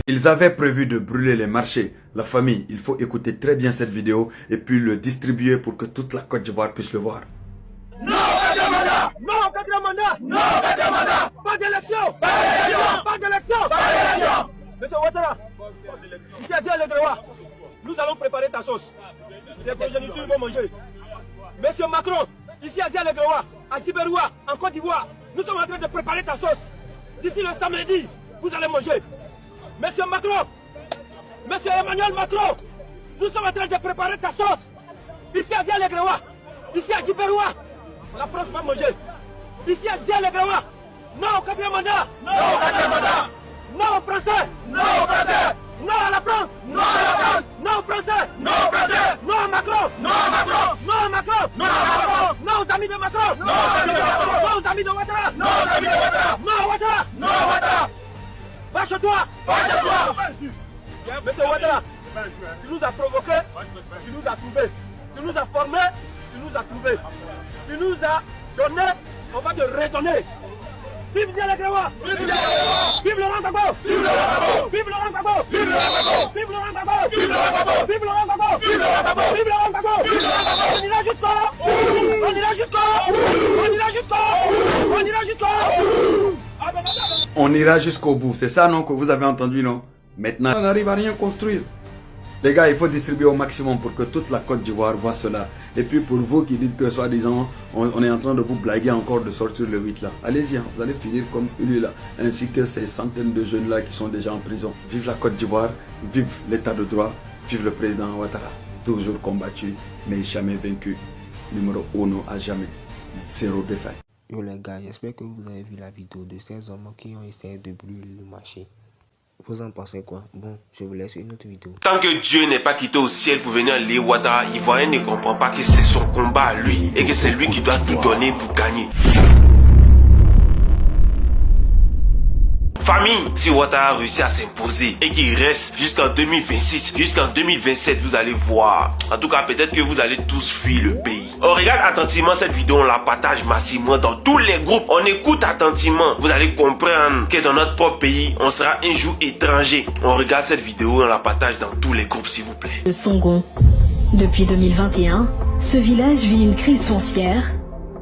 Ils avaient prévu de brûler les marchés. La famille, il faut écouter très bien cette vidéo et puis le distribuer pour que toute la Côte d'Ivoire puisse le voir. Non au quatrième mandat! Non au quatrième mandat! Non au quatrième mandat! Pas d'élection! Pas d'élection! Pas d'élection! Pas d'élection! Monsieur Ouattara, ici à Dieu-le-Droit, nous allons préparer ta sauce. Les progénitures vont manger. Monsieur Macron, ici à Dieu-le-Droit, à Djiberoua, en Côte d'Ivoire, nous sommes en train de préparer ta sauce. D'ici le samedi, vous allez manger. Monsieur Macron, Monsieur Emmanuel Macron, nous sommes en train de préparer ta sauce. Ici à Dieu-le-Droit, ici à Djiberoua, la France va manger. Ici à Dieu-le-Droit, non au quatrième mandat. Non au quatrième mandat. Non aux Français. Non aux Français. Non à la France. Non à la France. Non aux Français. Non aux Français. Non à Macron. Non à Macron. Non à Macron. Non à Macron. Non aux amis de Macron. Non aux amis de Macron. Non aux amis de Ouattara. Non aux amis de Ouattara. Non à Ouattara. Non à Ouattara. Va chez toi. Va chez toi. Monsieur Ouattara, tu nous as provoqués, tu nous as trouvés. Tu nous as formés, tu nous as trouvés. Tu nous as donné, on va te redonner. Vive Diallo-Grégoire! Vive Laurent Gbagbo! Vive Laurent Gbagbo! Vive Laurent Gbagbo! Vive Laurent Gbagbo! Vive Laurent Gbagbo! Vive Laurent Gbagbo! Vive Laurent Gbagbo! Vive Laurent Gbagbo! On ira jusqu'au! On ira jusqu'au! On ira jusqu'au! On ira jusqu'au! On ira jusqu'au bout, c'est ça non que vous avez entendu non? Maintenant on n'arrive à rien construire. Les gars, il faut distribuer au maximum pour que toute la Côte d'Ivoire voit cela. Et puis pour vous qui dites que soi-disant, on est en train de vous blaguer encore de sortir le 8 là. Allez-y, hein, vous allez finir comme lui là. Ainsi que ces centaines de jeunes là qui sont déjà en prison. Vive la Côte d'Ivoire, vive l'état de droit, vive le président Ouattara. Toujours combattu, mais jamais vaincu. Numéro 1 à jamais. Zéro défaite. Yo les gars, j'espère que vous avez vu la vidéo de ces hommes qui ont essayé de brûler le marché. Vous en pensez quoi? Bon, je vous laisse une autre vidéo. Tant que Dieu n'est pas quitté au ciel pour venir lire Ouattara, Ivoirien ne comprend pas que c'est son combat à lui et que c'est lui qui doit tout donner pour gagner. Famille, si Ouattara a réussi à s'imposer et qu'il reste jusqu'en 2026, jusqu'en 2027, vous allez voir. En tout cas, peut-être que vous allez tous fuir le pays. On regarde attentivement cette vidéo, on la partage massivement dans tous les groupes. On écoute attentivement. Vous allez comprendre que dans notre propre pays, on sera un jour étranger. On regarde cette vidéo et on la partage dans tous les groupes, s'il vous plaît. Le Songon. Depuis 2021, ce village vit une crise foncière.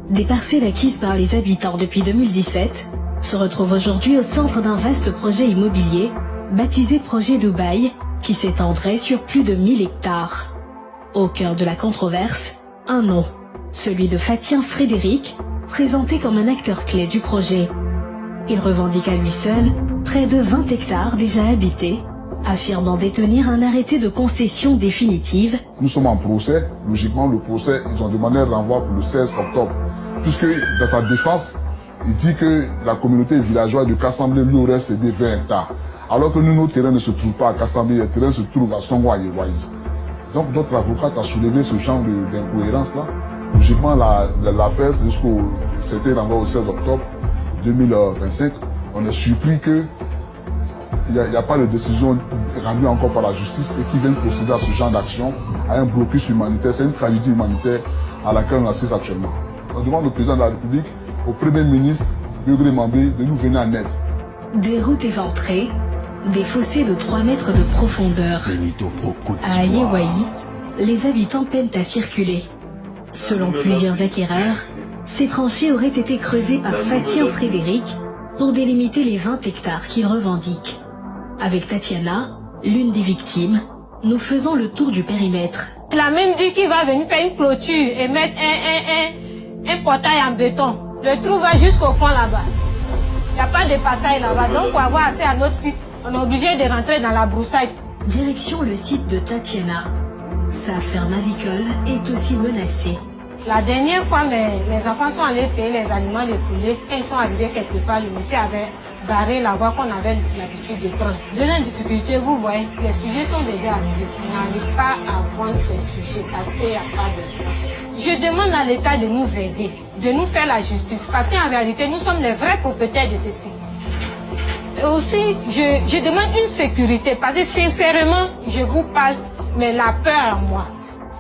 Des parcelles acquises par les habitants depuis 2017 se retrouve aujourd'hui au centre d'un vaste projet immobilier baptisé Projet Dubaï qui s'étendrait sur plus de 1000 hectares. Au cœur de la controverse, un nom, celui de Fatien Frédéric, présenté comme un acteur clé du projet. Il revendique à lui seul près de 20 hectares déjà habités, affirmant détenir un arrêté de concession définitive. Nous sommes en procès. Logiquement, le procès, ils ont demandé un renvoi pour le 16 octobre. Puisque dans sa défense, il dit que la communauté villageoise de Kassamblé lui aurait cédé 20 hectares. Alors que nous, nos terrains ne se trouvent pas à Kassamblé, les terrains se trouvent à Songo et Waï. Donc notre avocate a soulevé ce genre d'incohérence-là. Logiquement, l'affaire, c'était renvoyé au 16 octobre 2025. On est surpris qu'il n'y a pas de décision rendue encore par la justice et qu'ils viennent procéder à ce genre d'action, à un blocus humanitaire. C'est une tragédie humanitaire à laquelle on assiste actuellement. On demande au président de la République, au Premier ministre, Yogri Mambé, de nous venir en aide. Des routes éventrées, des fossés de 3 mètres de profondeur. À Ayewaï, les habitants peinent à circuler. Selon plusieurs acquéreurs, ces tranchées auraient été creusées par Fatien Frédéric pour délimiter les 20 hectares qu'il revendique. Avec Tatiana, l'une des victimes, nous faisons le tour du périmètre. Il a même dit qu'il va venir faire une clôture et mettre un portail en béton. Le trou va jusqu'au fond là-bas. Il n'y a pas de passage là-bas. Donc pour avoir accès à notre site, on est obligé de rentrer dans la broussaille. Direction le site de Tatiana. Sa ferme avicole est aussi menacée. La dernière fois, mes enfants sont allés payer les aliments de poulet et ils sont arrivés quelque part. Le monsieur avait barré la voie qu'on avait l'habitude de prendre. Deuxième difficulté, vous voyez, les sujets sont déjà arrivés. On n'arrive pas à vendre ces sujets parce qu'il n'y a pas de fonds. Je demande à l'État de nous aider, de nous faire la justice, parce qu'en réalité, nous sommes les vrais propriétaires de ceci. Et aussi, je demande une sécurité, parce que sincèrement, je vous parle, mais la peur en moi.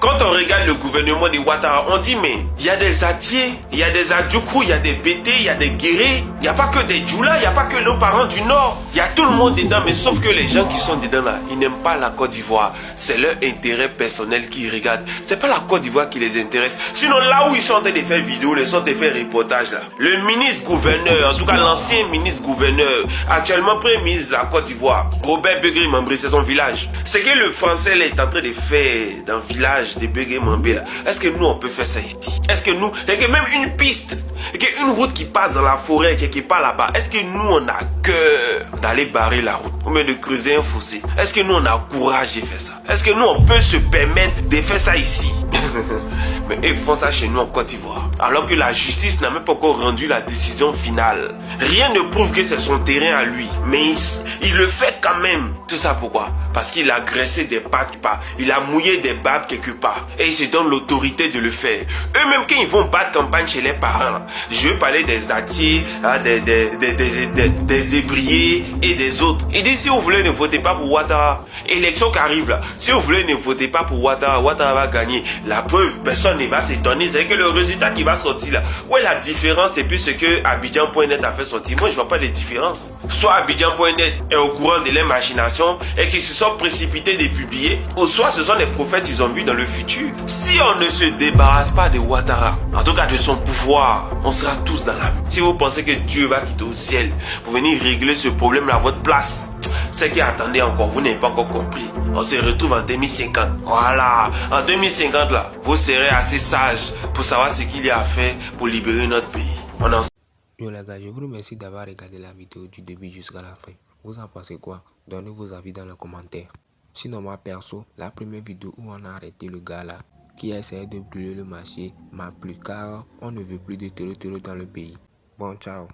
Quand on regarde le gouvernement de Ouattara, on dit mais il y a des Atiers, il y a des Adjoukou, il y a des Bété, il y a des Guéré, il n'y a pas que des Djoula, il n'y a pas que nos parents du Nord. Il y a tout le monde dedans, mais sauf que les gens qui sont dedans là, ils n'aiment pas la Côte d'Ivoire. C'est leur intérêt personnel qu'ils regardent. C'est pas la Côte d'Ivoire qui les intéresse. Sinon là où ils sont en train de faire vidéo, ils sont en train de faire reportage là. Le ministre-gouverneur, en tout cas l'ancien ministre-gouverneur, actuellement premier ministre de la Côte d'Ivoire, Robert Begré-Mambré, c'est son village. C'est que le français là, est en train de faire dans le village de Begré-Mambré là. Est-ce que nous on peut faire ça ici? Est-ce que nous, il y a même une piste, il y a une route qui passe dans la forêt quelque part là-bas. Est-ce que nous on a cœur d'aller barrer la route ou même de creuser un fossé? Est-ce que nous on a courage de faire ça? Est-ce que nous on peut se permettre de faire ça ici? Mais ils font ça chez nous en Côte d'Ivoire, alors que la justice n'a même pas encore rendu la décision finale. Rien ne prouve que c'est son terrain à lui, mais il le fait quand même. Tout ça pourquoi? Parce qu'il a graissé des pattes, il a mouillé des babes quelque part, et il se donne l'autorité de le faire. Eux-mêmes quand ils vont battre campagne chez les parents, là, je vais parler des Atiers, des Ébriers et des autres. Il dit si vous voulez ne votez pas pour Ouattara, élection qui arrive là, si vous voulez ne votez pas pour Ouattara, Ouattara va gagner. La preuve, personne ne va s'étonner, c'est que le résultat qui va sortir là, où est la différence et puis ce que Abidjan.net a fait sortir? Moi je vois pas de différence. Soit Abidjan.net est au courant de leurs machinations et qu'ils se sont précipités de publier, ou soit ce sont des prophètes qu'ils ont vus dans le futur. Si on ne se débarrasse pas de Ouattara, en tout cas de son pouvoir, on sera tous dans la... Si vous pensez que Dieu va quitter au ciel pour venir régler ce problème là à votre place, c'est qui attendez encore, vous n'avez pas encore compris. On se retrouve en 2050. Voilà, en 2050 là, vous serez assez sage pour savoir ce qu'il y a à faire pour libérer notre pays. On en... Yo les gars, je vous remercie d'avoir regardé la vidéo du début jusqu'à la fin. Vous en pensez quoi? Donnez vos avis dans les commentaires. Sinon moi perso, la première vidéo où on a arrêté le gars là, qui a essayé de brûler le marché, m'a plu car on ne veut plus de terreur dans le pays. Bon, ciao.